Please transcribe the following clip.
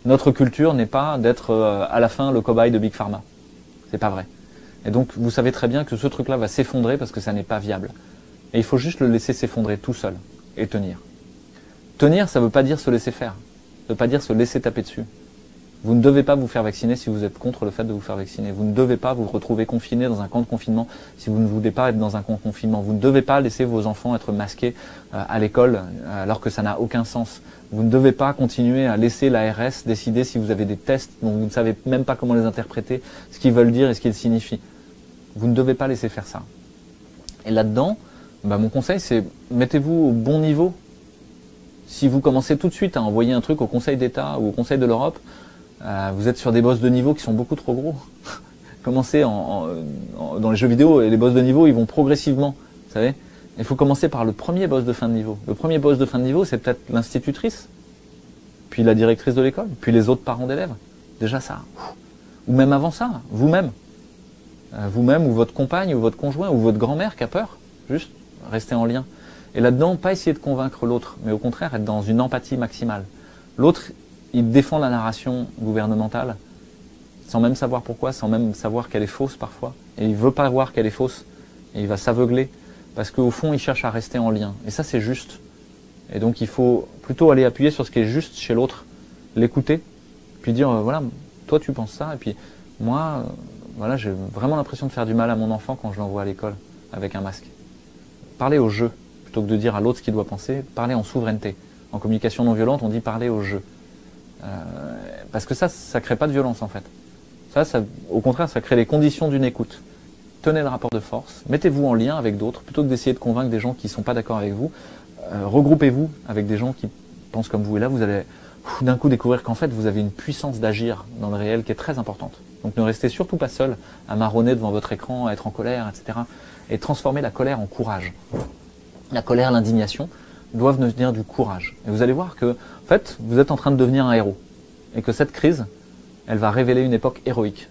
Notre culture n'est pas d'être à la fin le cobaye de Big Pharma. C'est pas vrai. Et donc vous savez très bien que ce truc-là va s'effondrer parce que ça n'est pas viable. Et il faut juste le laisser s'effondrer tout seul et tenir. Tenir, ça ne veut pas dire se laisser faire. Ça ne veut pas dire se laisser taper dessus. Vous ne devez pas vous faire vacciner si vous êtes contre le fait de vous faire vacciner. Vous ne devez pas vous retrouver confiné dans un camp de confinement si vous ne voulez pas être dans un camp de confinement. Vous ne devez pas laisser vos enfants être masqués à l'école alors que ça n'a aucun sens. Vous ne devez pas continuer à laisser l'ARS décider si vous avez des tests dont vous ne savez même pas comment les interpréter, ce qu'ils veulent dire et ce qu'ils signifient. Vous ne devez pas laisser faire ça. Et là-dedans, mon conseil, c'est mettez-vous au bon niveau. Si vous commencez tout de suite à envoyer un truc au Conseil d'État ou au Conseil de l'Europe, vous êtes sur des boss de niveau qui sont beaucoup trop gros. Commencez dans les jeux vidéo, et les boss de niveau, ils vont progressivement. Vous savez, il faut commencer par le premier boss de fin de niveau. Le premier boss de fin de niveau, c'est peut-être l'institutrice, puis la directrice de l'école, puis les autres parents d'élèves. Déjà ça. Ou même avant ça, vous-même. Vous-même, ou votre compagne, ou votre conjoint, ou votre grand-mère qui a peur. Juste rester en lien. Et là-dedans, pas essayer de convaincre l'autre, mais au contraire, être dans une empathie maximale. L'autre, il défend la narration gouvernementale, sans même savoir pourquoi, sans même savoir qu'elle est fausse parfois. Et il ne veut pas voir qu'elle est fausse. Et il va s'aveugler, parce qu'au fond, il cherche à rester en lien. Et ça, c'est juste. Et donc, il faut plutôt aller appuyer sur ce qui est juste chez l'autre, l'écouter, puis dire, voilà, toi, tu penses ça, et puis moi, voilà, j'ai vraiment l'impression de faire du mal à mon enfant quand je l'envoie à l'école avec un masque. Parler au jeu, plutôt que de dire à l'autre ce qu'il doit penser, parler en souveraineté. En communication non violente, on dit parler au jeu. Parce que ça ne crée pas de violence en fait. Ça, au contraire, ça crée les conditions d'une écoute. Tenez le rapport de force, mettez-vous en lien avec d'autres, plutôt que d'essayer de convaincre des gens qui ne sont pas d'accord avec vous. Regroupez-vous avec des gens qui pensent comme vous. Et là, vous allez d'un coup découvrir qu'en fait, vous avez une puissance d'agir dans le réel qui est très importante. Donc ne restez surtout pas seul à marronner devant votre écran, à être en colère, etc. Et transformer la colère en courage. La colère, l'indignation doivent venir du courage. Et vous allez voir que, en fait, vous êtes en train de devenir un héros. Et que cette crise, elle va révéler une époque héroïque.